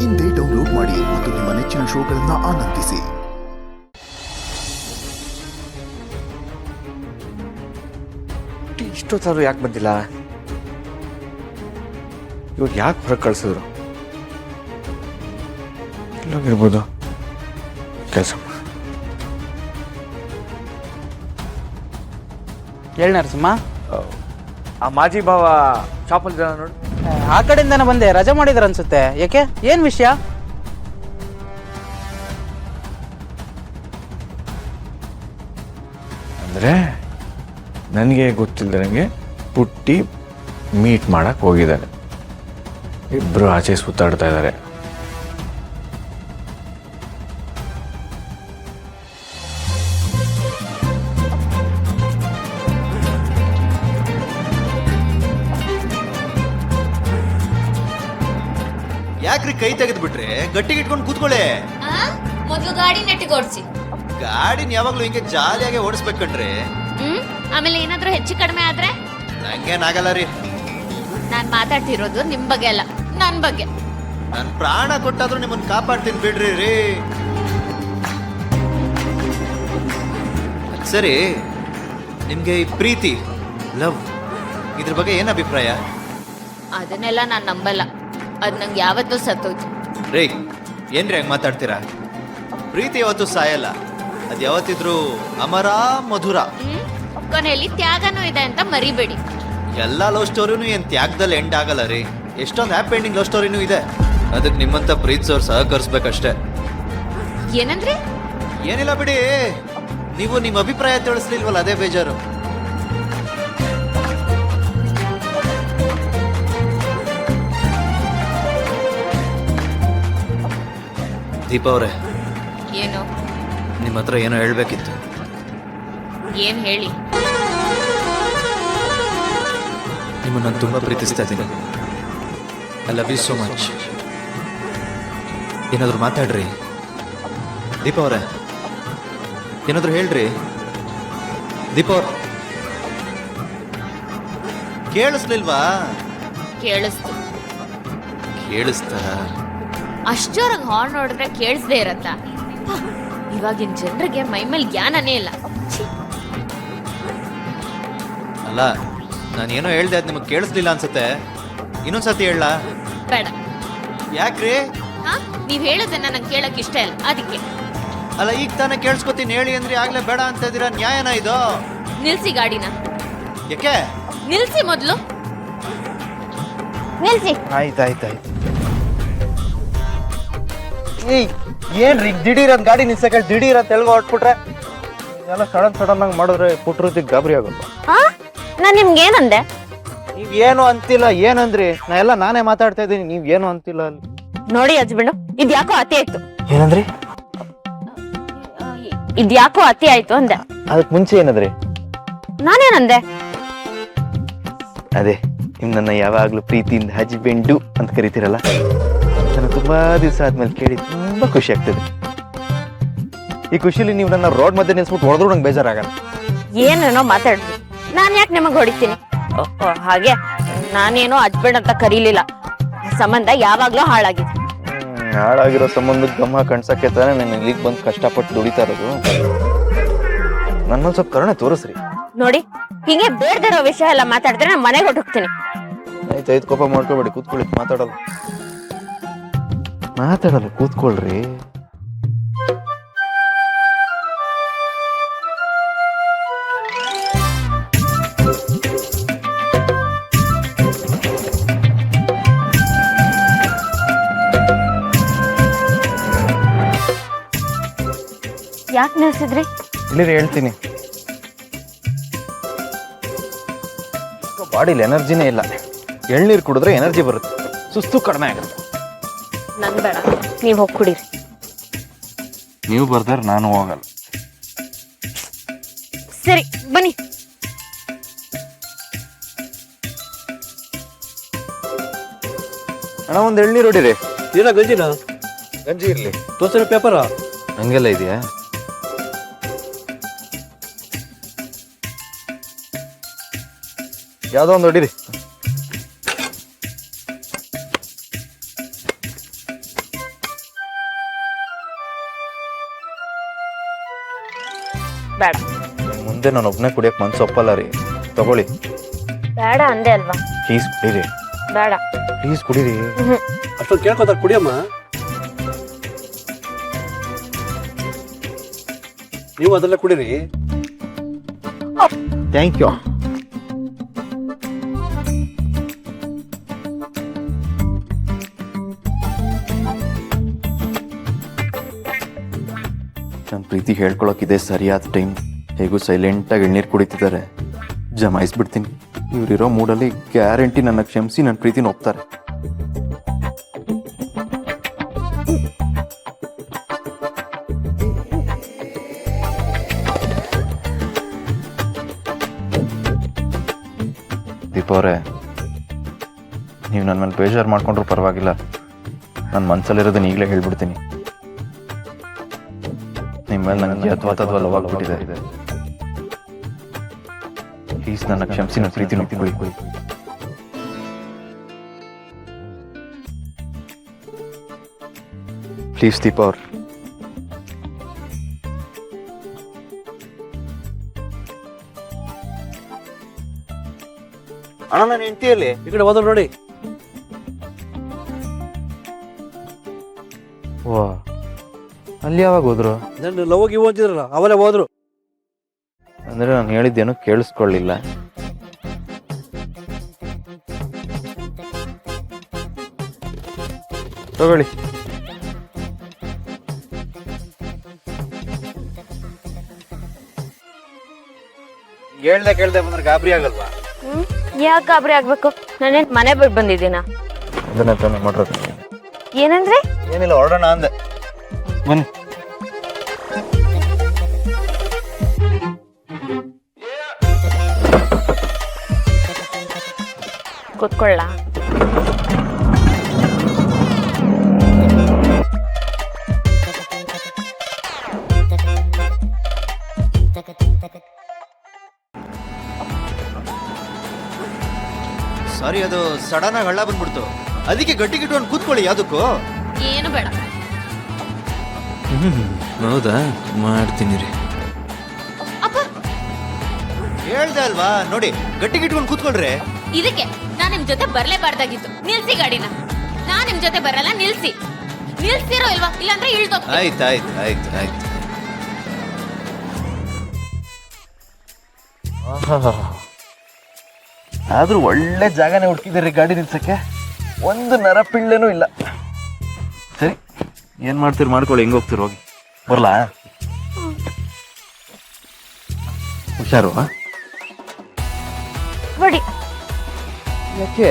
ಇಂದೇ ಡೌನ್ಲೋಡ್ ಮಾಡಿ ಮತ್ತು ನಿಮ್ಮ ನೆಚ್ಚಿನ ಶೋಗಳನ್ನು ಆನಂದಿಸಿ. ಇಷ್ಟೊತ್ತಾದ್ರೂ ಯಾಕೆ ಬಂದಿಲ್ಲ? ಇವ್ರು ಯಾಕೆ ಹೊರಗೆ ಕಳ್ಸಿದ್ರು? ಇಲ್ಲೋಗಿರ್ಬೋದು. ಕೆಲಸ ಹೇಳಿ ನರಸಿಂಹ. ಆ ಮಾಜಿ ಭಾವ ಶಾಪಲ್ಲಿ ಜನ ನೋಡಿ. ಆ ಕಡೆಯಿಂದನೇ ಬಂದೆ, ರಜೆ ಮಾಡಿದ್ರ ಅನ್ಸುತ್ತೆ. ಯಾಕೆ, ಏನ್ ವಿಷಯ? ಅಂದರೆ ನನಗೆ ಗೊತ್ತಿಲ್ಲದಂಗೆ ಪುಟ್ಟಿ ಮೀಟ್ ಮಾಡಕ್ಕೆ ಹೋಗಿದ್ದಾನೆ. ಇಬ್ಬರು ಆಚೆ ಸುತ್ತಾಡ್ತಾ ಇದ್ದಾರೆ. ಯಾಕ್ರಿ ಕೈ ತೆಗೆದು ಬಿಟ್ರೆ ಗಟ್ಟಿಗೆ ಇಟ್ಕೊಂಡು ಕೂತ್ಕೊಳ್ಳಿ. ಮೊದಲು ಗಾಡಿ ನೆಟ್ಟಿಗೆ ಓಡಿಸಿ. ಗಾಡಿನ ಯಾವಾಗ್ಲೂ ಹಿಂಗೆ ಜಾಲಿಯಾಗಿ ಓಡಿಸ್ಬೇಕಂಡ್ರಿ. ಆಮೇಲೆ ಏನಾದ್ರೂ ಹೆಚ್ಚು ಕಡಿಮೆ ಆದ್ರೆ ನಂಗೇನಾಗಲ್ಲ ರೀ. ನಾನ್ ಮಾತಾಡ್ತಿರೋದು ನಿಮ್ ಬಗ್ಗೆ ಅಲ್ಲ, ನನ್ ಬಗ್ಗೆ. ನನ್ ಪ್ರಾಣ ಕೊಟ್ಟಾದ್ರೂ ನಿಮ್ಮನ್ನ ಕಾಪಾಡ್ತೀನಿ ಬಿಡ್ರಿ ರೀ. ಸರಿ, ನಿಮ್ಗೆ ಈ ಪ್ರೀತಿ, ಲವ್, ಇದ್ರ ಬಗ್ಗೆ ಏನ್ ಅಭಿಪ್ರಾಯ? ಅದನ್ನೆಲ್ಲ ನಾನ್ ನಂಬಲ್ಲ. ಅದ್ ನಂಗೆ ಯಾವತ್ತೂ ಸತ್ತೋಯ್ತು. ರೀ, ಏನ್ರಿ ಹಂಗ್ ಮಾತಾಡ್ತೀರಾ? ಪ್ರೀತಿ ಯಾವತ್ತೂ ಸಾಯಲ್ಲ, ಅದ್ ಯಾವತ್ತಿದ್ರು ಅಮರ ಮಧುರ. ಕೊನೆಯಲ್ಲಿ ತ್ಯಾಗನೂ ಇದೆ ಅಂತ ಮರಿಬೇಡಿ. ಎಲ್ಲಾ ಲವ್ ಸ್ಟೋರಿನೂ ಏನ್ ತ್ಯಾಗದಲ್ಲಿ ಎಂಡ್ ಆಗಲ್ಲ ರೀ. ಎಷ್ಟೊಂದು ಹ್ಯಾಪಿ ಎಂಡಿಂಗ್ ಲವ್ ಸ್ಟೋರಿನೂ ಇದೆ. ಅದಕ್ಕೆ ನಿಮ್ಮಂತ ಪ್ರೀತಿಸೋರು ಸಹಕರಿಸ್ಬೇಕಷ್ಟೇ. ಏನಂದ್ರೆ? ಏನಿಲ್ಲ ಬಿಡಿ, ನೀವು ನಿಮ್ಮ ಅಭಿಪ್ರಾಯ ತಿಳಿಸ್ಲಿಲ್ವಲ್ಲ, ಅದೇ ಬೇಜಾರು. ದೀಪಾ ಅವ್ರೆ, ಏನು? ನಿಮ್ಮ ಹತ್ರ ಏನೋ ಹೇಳ್ಬೇಕಿತ್ತು. ಏನ್ ಹೇಳಿ? ನಿಮ್ಮನ್ನು ನಾನು ತುಂಬಾ ಪ್ರೀತಿಸ್ತಾ ಇದ್ದೀನಿ. I love you so much. ಏನಾದರೂ ಮಾತಾಡ್ರಿ ದೀಪಾ ಅವ್ರೆ, ಏನಾದರೂ ಹೇಳ್ರಿ. ದೀಪಾ ಅವ್ರ ಕೇಳಿಸ್ಲಿಲ್ವಾ? ಕೇಳಿಸ್ತು. ಕೇಳಿಸ್ತಾ? ಅಷ್ಟೊರಗ್ ಹಾರ್ನ್ ನೋಡಿದ್ರೆ ಕೇಳಿಸ್ದೇ ಇರತ್ತ? ಇವಾಗಿನ ಜನರಿಗೆ ಮೈಮೇಲೆ ಜ್ಞಾನನೇ ಇಲ್ಲ. ಅಲ್ಲ, ನಾನೇನೋ ಹೇಳ್ದೆ, ಅದು ನಿಮಗೆ ಕೇಳಿಸ್ಲಿಲ್ಲ ಅನ್ಸುತ್ತೆ. ಇನ್ನೊಂದ್ಸತಿ ಹೇಳ. ಬೇಡ. ಯಾಕ್ರಿ? ನೀವ್ ಹೇಳೋದನ್ನ ನಂಗೆ ಕೇಳಕ್ ಇಷ್ಟ ಇಲ್ಲ, ಅದಕ್ಕೆ. ಅಲ್ಲ, ಈಗ ತಾನೇ ಕೇಳಿಸ್ಕೊತೀನಿ ಹೇಳಿ ಅಂದ್ರೆ ಆಗ್ಲೇ ಬೇಡ ಅಂತ ಇದ್ದೀರಾ. ನ್ಯಾಯನ ಇದು? ನಿಲ್ಸಿ ಗಾಡಿನ. ಯಾಕೆ? ನಿಲ್ಸಿ ಮೊದ್ಲು, ನಿಲ್ಸಿ. ಆಯ್ತಾಯ್ತು. ಏನ್ರಿ ದಿಢೀರ್ ಅಂತ ಗಾಡಿ ನಿಲ್ಸಕ್ಕೆ ದಿಢೀರ್ ಅಂತ ಎಲ್ಗೋ ಹೊಟ್ಬಿಟ್ರೆ ಎಲ್ಲ ಸಡನ್ ಆಗಿ ಮಾಡಿದ್ರೆ ಪುಟ್ರತಿಗೆ ಗಾಬರಿ ಆಗುತ್ತೆ. ನಾನ್ ನಿಮ್ಗೆ ಏನಂದೆ? ನೀವ್ ಏನು ಅಂತಿಲ್ಲ. ಏನಂದ್ರಿ? ನಾನೇ ಮಾತಾಡ್ತಾ ಇದ್ದೀನಿ, ನೀವ್ ಏನು ಅಂತಿಲ್ಲ. ಅಲ್ಲಿ ನೋಡಿ ಹಸ್ಬೆಂಡು, ಇದ್ಯಾಕೋ ಅತಿ ಆಯ್ತು. ಏನಂದ್ರಿ? ಇದ್ಯಾಕೋ ಅತಿ ಆಯ್ತು ಅಂದೆ. ಅದಕ್ ಮುಂಚೆ ಏನಂದ್ರಿ? ನಾನೇನಂದೆ? ಅದೇ ನಿಮ್ನ ಯಾವಾಗ್ಲೂ ಪ್ರೀತಿಯಿಂದ ಹಸ್ಬೆಂಡು ಅಂತ ಕರಿತೀರಲ್ಲ, ನಾನು ತುಂಬಾ ದಿವಸ ಆದ್ಮೇಲೆ ಕೇಳಿ ತುಂಬಾ ಖುಷಿ ಆಗ್ತದೆ. ಈ ಖುಷಿಲಿ ನೀವು ನನ್ನ ರೋಡ್ ಮಧ್ಯೆ ನಿಲ್ಸ್ಬಿಟ್ಟು ಹೊಡೆದ್ರು ನಂಗೆ ಬೇಜಾರಾಗಲ್ಲ. ಏನೇನೋ ಮಾತಾಡ್ರಿ, ನಾನ್ ಯಾಕೆ ನಿಮಗ್ ಹೊಡಿತೀನಿ? ಹಾಗೆ ನಾನೇನೋ ಹಸ್ಬೆಂಡ್ ಅಂತ ಕರೀಲಿಲ್ಲ. ಸಂಬಂಧ ಯಾವಾಗ್ಲೂ ಹಾಳಾಗಿದೆ. ಹಾಳಾಗಿರೋ ಸಂಬಂಧಕ್ಕೆ ಗಮ ಕಣ್ಸಕ್ಕೆ ತಾನೇ ನಾನು ಇಲ್ಲಿಗೆ ಬಂದು ಕಷ್ಟಪಟ್ಟು ದುಡಿತಾ ಇರೋದು. ನನ್ನೊಂದ್ ಸ್ವಲ್ಪ ಕರುಣೆ ತೋರಿಸ್ರಿ. ನೋಡಿ, ಹಿಂಗೆ ಬೇಡದಿರೋ ವಿಷಯ ಎಲ್ಲ ಮಾತಾಡಿದ್ರೆ ನಾನು ಮನೆಗೆ ಹೊಟ್ಟೋಗ್ತೀನಿ. ಆಯ್ತು, ಕೋಪ ಮಾಡ್ಕೋಬೇಡಿ, ಕೂತ್ಕೊಳ್ಳಿ. ಮಾತಾಡಲ್ಲ, ಕೂತ್ಕೊಳ್ರಿ. ಯಾಕೆ ನಿಲ್ಸಿದ್ರಿ? ಇಲ್ಲಿ ಹೇಳ್ತೀನಿ. ಬಾಡಿಲಿ ಎನರ್ಜಿನೇ ಇಲ್ಲ. ಎಳ್ನೀರು ಕುಡಿದ್ರೆ ಎನರ್ಜಿ ಬರುತ್ತೆ, ಸುಸ್ತು ಕಡಿಮೆ ಆಗುತ್ತೆ. ನನ್ ಬೇಡ, ನೀವ್ ಹೋಗಿ ಕುಡೀರಿ. ನೀವು ಬರ್ದಾರೆ ನಾನು ಹೋಗಲ್ಲ. ಸರಿ ಬನ್ನಿ. ಅಣ್ಣ, ಒಂದ್ ಎಳ್ನೀರು ಹೊಡಿರಿ. ಏನ ಗಂಜಿನ? ಗಂಜಿ ಇರ್ಲಿ. ದೋಸೆ ಪೇಪರ ಹಂಗೆಲ್ಲ ಇದೆಯಾ? ಯಾವ್ದೋ ಒಂದು ಹೊಡಿರಿ. ಬೇಡ. ಮುಂದೆ ನಾನು ಒಬ್ಬನೇ ಕುಡಿಯಕ್ಕೆ ಮನ್ಸು ಒಪ್ಪಲ್ಲ ರೀ. ತಗೊಳ್ಳಿ. ಬೇಡ ಅಂದೆ ಅಲ್ವಾ? ಪ್ಲೀಸ್ ಕುಡೀರಿ. ಬೇಡ. ಪ್ಲೀಸ್ ಕುಡೀರಿ. ಅಷ್ಟೊಂದು ಕೇಳ್ಕೊತಾರೆ ಕುಡಿಯಮ್ಮ. ನೀವು ಅದೆಲ್ಲ ಕುಡೀರಿ. Thank you. ನನ್ನ ಪ್ರೀತಿ ಹೇಳ್ಕೊಳಕ್ ಇದೇ ಸರಿಯಾದ ಟೈಮ್. ಹೇಗೂ ಸೈಲೆಂಟಾಗಿ ಎಳ್ನೀರು ಕುಡಿತಿದ್ದಾರೆ, ಜಮಾಯಿಸ್ಬಿಡ್ತೀನಿ. ಇವರಿರೋ ಮೂಡಲ್ಲಿ ಗ್ಯಾರಂಟಿ ನನ್ನ ಕ್ಷಮಿಸಿ ನನ್ನ ಪ್ರೀತಿನ ಒಪ್ತಾರೆ. ದೀಪ ಅವರೇ, ನೀವು ನನ್ನ ಮೇಲೆ ಬೇಜಾರು ಮಾಡ್ಕೊಂಡ್ರು ಪರವಾಗಿಲ್ಲ. ನನ್ನ ಮನಸ್ಸಲ್ಲಿರೋದನ್ನ ಈಗಲೇ ಹೇಳ್ಬಿಡ್ತೀನಿ. ನಿಮ್ಮ ಮೇಲೆ ನನಗೆ ಅಥವಾತದ್ವ ಲವ್ ಆಗ್ಬಿಟ್ಟಿದೆ. ಪ್ಲೀಸ್ ನನ್ನ ಕ್ಷಮಿಸಿ ನನ್ನ ಪ್ರೀತಿ ಒಪ್ಪಿಕೊಳ್ಳಿ. ಪ್ಲೀಸ್ ದೀಪ ಅವ್ರ. ಅಣ್ಣ ನಾನು ಹೆಂಡತಿಯಲ್ಲಿ ಈ ಕಡೆ ಹೋದ್ರು ನೋಡಿ. ವಾ, ಅಲ್ಲಿ ಯಾವಾಗ ಹೋದ್ರು? ನಾನು ಲವ್ ಗಿವ್ ಅಂತಿದ್ರಲ್ಲ ಅವಲೇ ಹೋದ್ರು. ಅಂದ್ರೆ ನಾನು ಹೇಳಿದ್ದೇನು ಕೇಳಿಸ್ಕೊಳ್ಳಿಲ್ಲ. ತಗೊಳ್ಳಿ. ಕೇಳ್ದೆ ಬಂದ್ರೆ ಗಾಬರಿ ಆಗಲ್ವಾ? ಯಾಕೆ ಗಾಬರಿ ಆಗ್ಬೇಕು? ನಾನೇನ್ ಮನೆ ಬಿಟ್ಟು ಬಂದಿದ್ದೀನ? ಅದನ್ನ ತಾನೇ ಮಾಡೋದು. ಏನಂದ್ರೆ? ಏನಿಲ್ಲ, ಹೊರಡೋಣ ಅಂದೆ. ಬನ್ನಿ. ಕೂತ್ಕೊಳ್ಳ. ಸಾರಿ, ಅದು ಸಡನ್ ಆಗಿ ಹಳ್ಳ ಬಂದ್ಬಿಡ್ತು. ಅದಕ್ಕೆ ಗಟ್ಟಿ ಗಿಟ್ಕೊಂಡು ಕೂತ್ಕೊಳ್ಳಿ. ಯಾವುದಕ್ಕೂ ಏನು ಬೇಡ. ಹೌದಾ, ಮಾಡ್ತೀನಿ ರೀ. ಹೇಳ್ದೆ ಅಲ್ವಾ, ನೋಡಿ ಗಟ್ಟಿ ಗಿಟ್ಕೊಂಡು ಕೂತ್ಕೊಳ್ರಿ. ಇದಕ್ಕೆ ನಾನ್ ನಿಮ್ ಜೊತೆ ಬರ್ಲೇಬಾರ್ದಾಗಿತ್ತು. ನಿಲ್ಸಿ ಗಾಡಿನ. ನಾನ್ ನಿಮ್ ಜೊತೆ ಬರಲ್ಲ, ನಿಲ್ಸಿ. ನಿಲ್ಸಿರೋ ಇಲ್ವಾ? ಇಲ್ಲಾಂದ್ರೆ ಇಳ್ದೋಗ್. ಆಯ್ತು ಆಯ್ತು ಆಯ್ತು ಆಯ್ತು. ಆದ್ರೂ ಒಳ್ಳೆ ಜಾಗನೇ ಹುಡುಕಿದ್ದೀರಿ ಗಾಡಿ ನಿಲ್ಸಕ್ಕೆ. ಒಂದು ನರಪಿಳ್ಳೆನೂ ಇಲ್ಲ. ಸರಿ, ಏನ್ ಮಾಡ್ತೀರಿ ಮಾಡ್ಕೊಳ್ಳಿ, ಹೆಂಗ್ ಹೋಗ್ತೀರಿ ಹೋಗಿ. ಬರ್ಲಾ? ಹುಷಾರು. ಬಡಿ. ಯಾಕೆ?